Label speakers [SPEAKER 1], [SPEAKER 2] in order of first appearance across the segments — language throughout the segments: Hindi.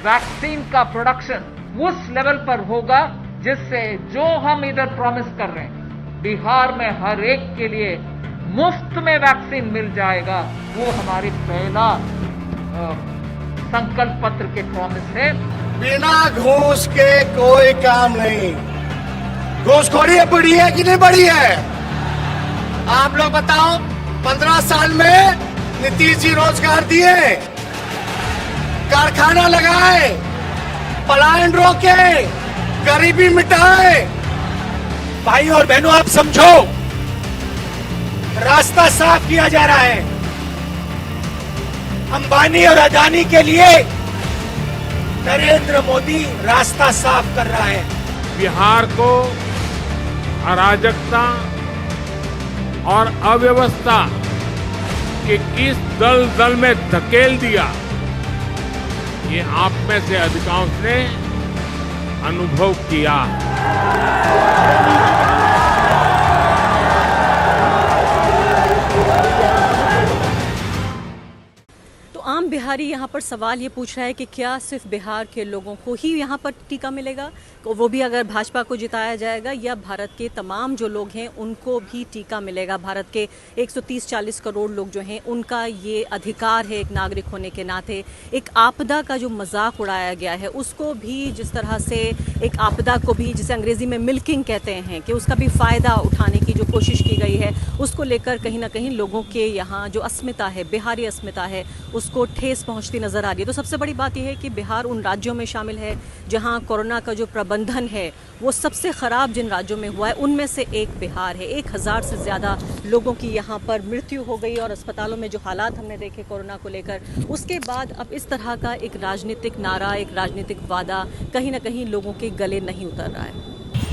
[SPEAKER 1] वैक्सीन का प्रोडक्शन उस लेवल पर होगा जिससे जो हम इधर प्रॉमिस कर रहे हैं बिहार में हर एक के लिए मुफ्त में वैक्सीन मिल जाएगा, वो हमारी पहला संकल्प पत्र के प्रॉमिस है।
[SPEAKER 2] बिना घूस के कोई काम नहीं। घूसखोरी बढ़ी है कि नहीं बढ़ी है? आप लोग बताओ। 15 साल में नीतीश जी रोजगार दिए, कारखाना लगाए, पलायन रोके, गरीबी मिटाए। भाई और बहनों आप समझो, रास्ता साफ किया जा रहा है। अंबानी और अदानी के लिए नरेंद्र मोदी रास्ता साफ कर रहा है।
[SPEAKER 3] बिहार को अराजकता और अव्यवस्था के किस दलदल में धकेल दिया, ये आप में से अधिकांश ने अनुभव किया।
[SPEAKER 4] आम बिहारी यहाँ पर सवाल ये पूछ रहा है कि क्या सिर्फ बिहार के लोगों को ही यहाँ पर टीका मिलेगा, वो भी अगर भाजपा को जिताया जाएगा, या भारत के तमाम जो लोग हैं उनको भी टीका मिलेगा। भारत के 130-140 करोड़ लोग जो हैं उनका ये अधिकार है एक नागरिक होने के नाते। एक आपदा का जो मजाक उड़ाया गया है उसको भी, जिस तरह से एक आपदा को भी, जिसे अंग्रेजी में मिल्किंग कहते हैं, कि उसका भी फ़ायदा उठाने की जो कोशिश की गई है, उसको लेकर कहीं ना कहीं लोगों के यहाँ जो अस्मिता है, बिहारी अस्मिता है, उसको ठेस पहुंचती नजर आ रही है। तो सबसे बड़ी बात यह है कि बिहार उन राज्यों में शामिल है जहां कोरोना का जो प्रबंधन है वो सबसे खराब जिन राज्यों में हुआ है उनमें से एक बिहार है। 1000 से ज़्यादा लोगों की यहाँ पर मृत्यु हो गई और अस्पतालों में जो हालात हमने देखे कोरोना को लेकर, उसके बाद अब इस तरह का एक राजनीतिक नारा, एक राजनीतिक वादा कहीं ना कहीं लोगों के गले नहीं उतर रहा है।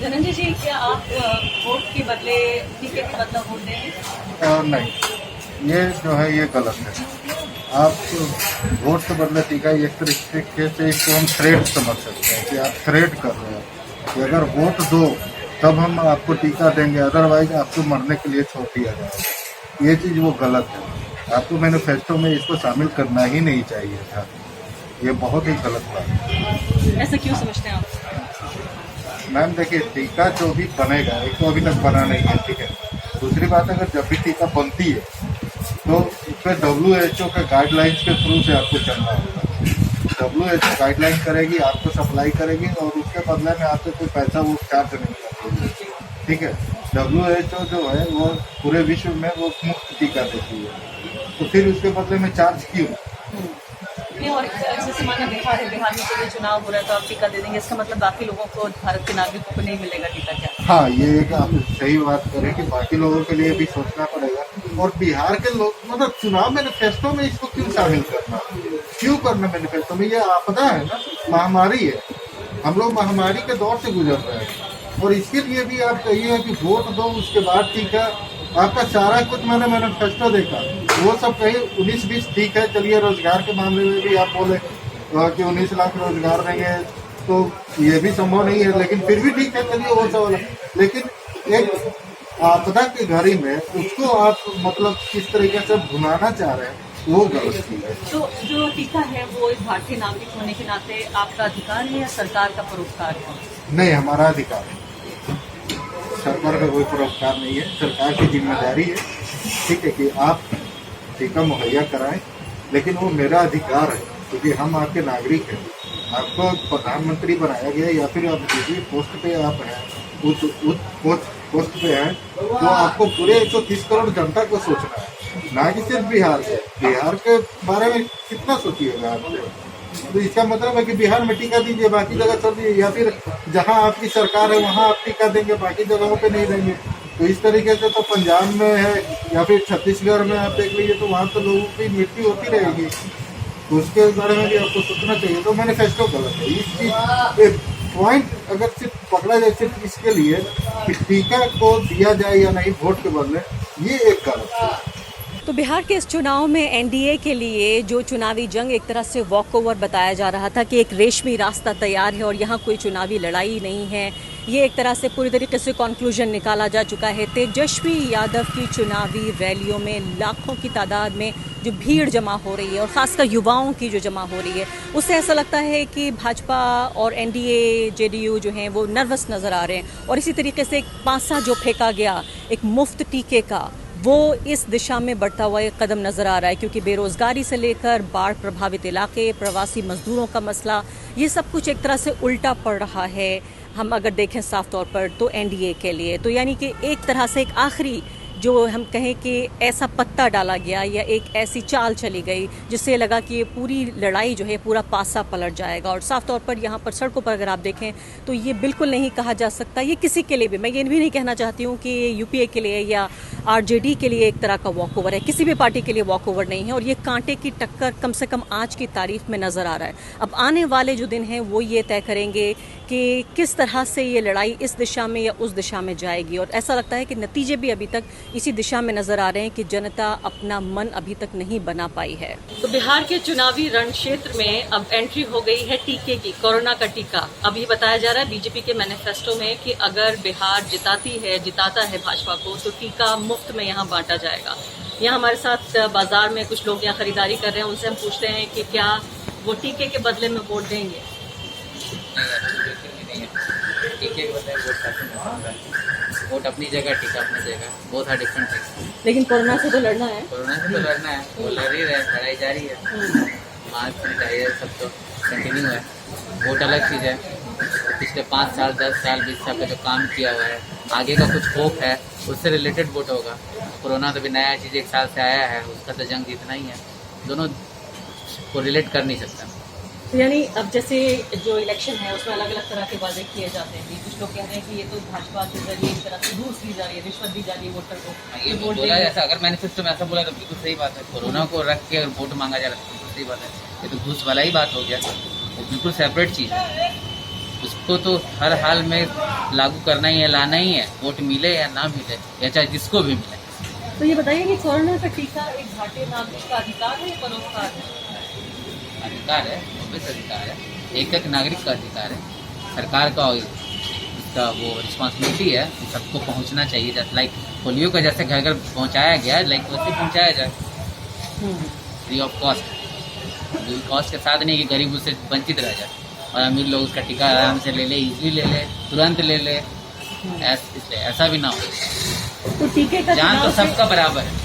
[SPEAKER 4] धनंजय जी, क्या आप वोट के बदले टीके के बदले वोट देंगे?
[SPEAKER 5] नहीं, ये जो है ये गलत है। आप वोट के बदले टीका, एक तरीके से इसको हम थ्रेट समझ सकते हैं कि आप थ्रेट कर रहे हैं कि अगर वोट दो तब हम आपको टीका देंगे, अदरवाइज आपको मरने के लिए छोड़ दिया जाएगा। ये चीज़ वो गलत है। आपको मैनिफेस्टो में इसको शामिल करना ही नहीं चाहिए था। ये बहुत ही गलत बात है।
[SPEAKER 4] ऐसा क्यों समझते हैं आप?
[SPEAKER 5] मैम देखिए, टीका जो भी बनेगा, एक तो अभी तक बना नहीं है, ठीक है। दूसरी बात, अगर जब भी टीका बनती है तो उसमें WHO के गाइडलाइंस के थ्रू से आपको चलना होगा। WHO गाइडलाइन करेगी, आपको सप्लाई करेगी और उसके बदले में आपसे कोई पैसा वो चार्ज नहीं करती, ठीक है। WHO जो है वो पूरे विश्व में वो मुफ्त टीका देती है, तो फिर उसके बदले में चार्ज क्यों?
[SPEAKER 4] और जैसे माना बिहार है, बिहार में कोई चुनाव हो रहा है तो आप टीका दे देंगे, इसका मतलब बाकी लोगों को, भारत के नागरिकों को नहीं मिलेगा टीका क्या?
[SPEAKER 5] हाँ, ये एक आप सही बात करें कि बाकी लोगों के लिए भी सोचना पड़ेगा। और बिहार के लोग, मतलब चुनाव मैनिफेस्टो में इसको क्यों शामिल करना, क्यों करना मैनिफेस्टो में? ये आपदा है ना, महामारी है। हम लोग महामारी के दौर से गुजर रहे हैं और इसके लिए भी आप कहिए कि वोट दो उसके बाद टीका। आपका सारा कुछ मैंने मैनिफेस्टो देखा, वो सब कहीं 19-20 ठीक है। चलिए, रोजगार के मामले में भी आप बोले कि 19 लाख रोजगार देंगे, तो ये भी संभव नहीं है, लेकिन फिर भी ठीक है, चलिए वो सब। लेकिन एक आपदा की घड़ी में उसको आप मतलब किस तरीके से भुनाना चाह रहे हैं, वो गलत चीज है।
[SPEAKER 4] तो जो टीका है वो एक भारतीय नागरिक होने के नाते आपका अधिकार है या सरकार का परोपकार है?
[SPEAKER 5] नहीं, हमारा अधिकार है। सरकार का कोई परोपकार नहीं है, सरकार की जिम्मेदारी है, ठीक है, कि आप टीका मुहैया कराएं, लेकिन वो मेरा अधिकार है क्योंकि हम आपके नागरिक हैं। आपको प्रधानमंत्री बनाया गया या फिर आप जिस भी पोस्ट पे आप हैं, उस पोस्ट पे हैं, तो आपको पूरे 130 करोड़ जनता को सोचना है, ना कि सिर्फ बिहार के। बिहार के बारे में कितना सोचिएगा आपको? तो इसका मतलब है कि बिहार में टीका दीजिए, बाकी जगह छोड़ दीजिए, या फिर जहां आपकी सरकार है वहां आप टीका देंगे, बाकी जगहों पे नहीं देंगे। तो इस तरीके से तो पंजाब में है या फिर छत्तीसगढ़ में आप देख लीजिए, तो वहाँ तो लोगों की मृत्यु होती रहेगी। तो उसके बारे में भी आपको सोचना चाहिए। तो मैनिफेस्टो गलत है। इस चीज पॉइंट अगर सिर्फ पकड़ा जाए सिर्फ इसके लिए कि टीका को दिया जाए या नहीं वोट के बदले, ये एक गलत है।
[SPEAKER 4] तो बिहार के इस चुनाव में एनडीए के लिए जो चुनावी जंग एक तरह से वॉकओवर बताया जा रहा था कि एक रेशमी रास्ता तैयार है और यहाँ कोई चुनावी लड़ाई नहीं है, ये एक तरह से पूरी तरीके से कंक्लूजन निकाला जा चुका है। तेजस्वी यादव की चुनावी रैलियों में लाखों की तादाद में जो भीड़ जमा हो रही है और ख़ासकर युवाओं की जो जमा हो रही है, उससे ऐसा लगता है कि भाजपा और एनडीए जेडीयू जो हैं वो नर्वस नज़र आ रहे हैं। और इसी तरीके से एक पासा जो फेंका गया एक मुफ्त टीके का, वो इस दिशा में बढ़ता हुआ एक कदम नज़र आ रहा है, क्योंकि बेरोज़गारी से लेकर बाढ़ प्रभावित इलाके, प्रवासी मजदूरों का मसला, ये सब कुछ एक तरह से उल्टा पड़ रहा है। हम अगर देखें साफ तौर पर तो एनडीए के लिए तो यानी कि एक तरह से एक आखिरी जो हम कहें कि ऐसा पत्ता डाला गया या एक ऐसी चाल चली गई जिससे लगा कि ये पूरी लड़ाई जो है पूरा पासा पलट जाएगा। और साफ तौर पर यहाँ पर सड़कों पर अगर आप देखें तो ये बिल्कुल नहीं कहा जा सकता, ये किसी के लिए भी, मैं ये भी नहीं कहना चाहती हूँ कि यूपीए के लिए या आरजेडी के लिए एक तरह का वॉकओवर है, किसी भी पार्टी के लिए वॉकओवर नहीं है। और ये कांटे की टक्कर कम से कम आज की तारीख में नज़र आ रहा है। अब आने वाले जो दिन हैं वो ये तय करेंगे कि किस तरह से ये लड़ाई इस दिशा में या उस दिशा में जाएगी। और ऐसा लगता है कि नतीजे भी अभी तक इसी दिशा में नजर आ रहे हैं कि जनता अपना मन अभी तक नहीं बना पाई है। तो बिहार के चुनावी रण क्षेत्र में अब एंट्री हो गई है टीके की, कोरोना का टीका। अब ये बताया जा रहा है बीजेपी के मैनिफेस्टो में कि अगर बिहार जिताता है भाजपा को तो टीका मुफ्त में यहाँ बांटा जाएगा। यहाँ हमारे साथ बाजार में कुछ लोग यहाँ खरीदारी कर रहे हैं, उनसे हम पूछते हैं कि क्या वो टीके के बदले में वोट देंगे।
[SPEAKER 6] टीके के बदले वोट अपनी जगह, टीका अपनी जगह, बहुत है डिफरेंट है।
[SPEAKER 4] लेकिन कोरोना से तो लड़ना है,
[SPEAKER 6] कोरोना से तो लड़ना है, वो लड़ ही रहे, लड़ाई जारी है। मास्क सैनिटाइजर सब तो कंटिन्यू है। वोट अलग चीज़ है। पिछले 5 साल 10 साल 20 साल का जो काम किया हुआ है, आगे का कुछ होप है, उससे रिलेटेड वोट होगा। कोरोना तो भी नया चीज़ 1 साल से आया है, उसका तो जंग जीतना ही है। दोनों को रिलेट कर नहीं सकता।
[SPEAKER 4] यानी अब जैसे जो इलेक्शन है उसमें अलग अलग तरह के वादे किए जाते हैं। कुछ लोग कह रहे हैं कि ये तो भाजपा के जरिए एक तरह से घूस दी जा रही है, रिश्वत दी जा रही है वोटर को।
[SPEAKER 6] ये वोट बोला ऐसा, अगर मैनिफेस्टो में ऐसा बोला तो बिल्कुल सही बात है। कोरोना को रख के अगर वोट मांगा जा रहा है तो बिल्कुल सही बात है। ये तो घूस वाला ही बात हो गया, वो बिल्कुल सेपरेट चीज़ है। उसको तो हर हाल में लागू करना ही है, लाना ही है, वोट मिले या ना मिले, या चाहे जिसको भी मिले।
[SPEAKER 4] तो ये बताइए कि कोरोना का टीका एक भारतीय नागरिक का अधिकार है या परोपकार है?
[SPEAKER 6] अधिकार है, ऑब्वियस अधिकार है, एक नागरिक का अधिकार है। सरकार का इसका वो रिस्पॉन्सिबिलिटी है, सबको पहुंचना चाहिए। जैसे लाइक पोलियो का जैसे घर घर पहुंचाया गया, लाइक वैसे पहुंचाया जाए फ्री ऑफ कॉस्ट। कॉस्ट के साथ नहीं कि गरीब उससे वंचित रह जाए और अमीर लोग उसका टीका आराम से ले ले, इजीली ले ले, तुरंत ले ले। इसलिए ऐसा भी ना हो।
[SPEAKER 4] तो टीके का
[SPEAKER 6] जान तो सबका बराबर है,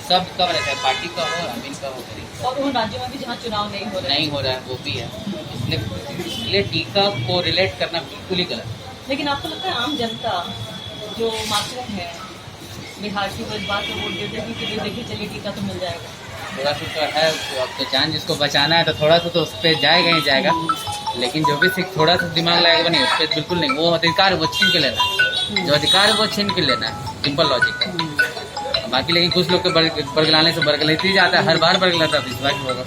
[SPEAKER 6] सबका बराबर है, पार्टी का हो, अमीर का हो, गरीब।
[SPEAKER 4] और उन राज्यों में भी जहाँ चुनाव नहीं हो रहा है
[SPEAKER 6] वो भी है। इसलिए टीका को रिलेट करना बिल्कुल ही गलत है।
[SPEAKER 4] लेकिन आपको लगता है आम जनता जो मासूम है बिहार की, वो इस बात में वोट दे देगी कि देखिए चलिए टीका तो मिल जाएगा?
[SPEAKER 6] थोड़ा सा तो है, अब तो जान जिसको बचाना है तो थोड़ा सा तो उस पर जाएगा ही जाएगा। लेकिन जो भी थोड़ा सा दिमाग लगाएगा नहीं, उस पर बिल्कुल नहीं। वो अधिकार वो छीन के लेना है, जो अधिकार है वो छीन के लेना है, सिंपल लॉजिक है। बाकी लेकिन कुछ लोग के बरगलाने से बरगलाते ही जाता है, हर बार बरगलाता है, इस बार भी होगा।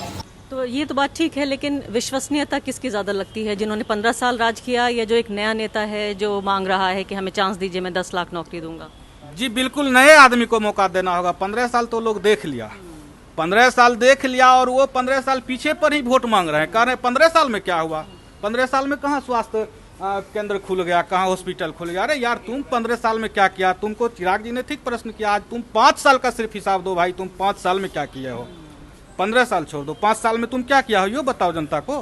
[SPEAKER 4] तो ये तो बात ठीक है, लेकिन विश्वसनीयता किसकी ज़्यादा लगती है, जिन्होंने 15 साल राज किया या जो एक नया नेता है जो मांग रहा है कि हमें चांस दीजिए, मैं 10 लाख नौकरी दूंगा?
[SPEAKER 7] जी बिल्कुल, नए आदमी को मौका देना होगा। 15 साल तो लोग देख लिया, 15 साल देख लिया, और वो 15 साल पीछे पर ही वोट मांग रहे हैं। कह रहे हैं 15 साल में क्या हुआ, 15 साल में कहाँ स्वास्थ्य केंद्र खुल गया, कहाँ हॉस्पिटल खुल गया। अरे यार, तुम 15 साल में क्या किया? तुमको चिराग जी ने ठीक प्रश्न किया, आज तुम 5 साल का सिर्फ हिसाब दो भाई, तुम 5 साल में क्या किए हो। 15 साल छोड़ दो, 5 साल में तुम क्या किया हो, यो बताओ जनता को।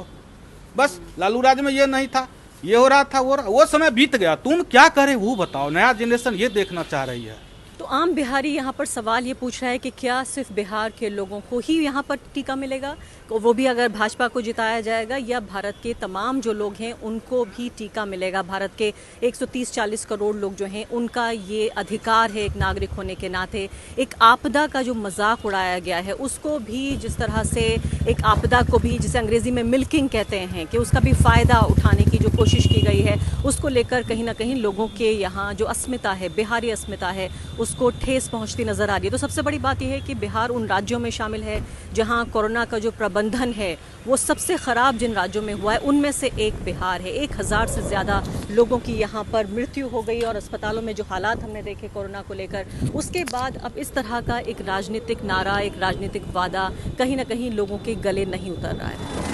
[SPEAKER 7] बस लालू राज में ये नहीं था, ये हो रहा था, वो समय बीत गया, तुम क्या करे वो बताओ। नया जनरेशन ये देखना चाह रही है।
[SPEAKER 4] तो आम बिहारी यहाँ पर सवाल ये पूछ रहा है कि क्या सिर्फ बिहार के लोगों को ही यहाँ पर टीका मिलेगा, वो भी अगर भाजपा को जिताया जाएगा, या भारत के तमाम जो लोग हैं उनको भी टीका मिलेगा? भारत के 130-140 करोड़ लोग जो हैं उनका ये अधिकार है एक नागरिक होने के नाते। एक आपदा का जो मजाक उड़ाया गया है उसको भी, जिस तरह से एक आपदा को भी, जिसे अंग्रेजी में मिल्किंग कहते हैं, कि उसका भी फ़ायदा उठाने की जो कोशिश की गई है, उसको लेकर कहीं ना कहीं लोगों के यहाँ जो अस्मिता है, बिहारी अस्मिता है, उसको को ठेस पहुंचती नजर आ रही है। तो सबसे बड़ी बात यह है कि बिहार उन राज्यों में शामिल है जहां कोरोना का जो प्रबंधन है वो सबसे खराब जिन राज्यों में हुआ है उनमें से एक बिहार है। 1000 से ज़्यादा लोगों की यहाँ पर मृत्यु हो गई और अस्पतालों में जो हालात हमने देखे कोरोना को लेकर, उसके बाद अब इस तरह का एक राजनीतिक नारा, एक राजनीतिक वादा कहीं ना कहीं लोगों के गले नहीं उतर रहा है।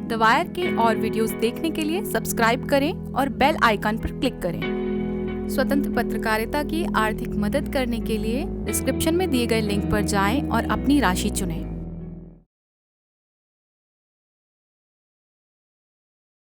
[SPEAKER 8] द वायर के और वीडियोस देखने के लिए सब्सक्राइब करें और बेल आइकन पर क्लिक करें। स्वतंत्र पत्रकारिता की आर्थिक मदद करने के लिए डिस्क्रिप्शन में दिए गए लिंक पर जाएं और अपनी राशि चुनें।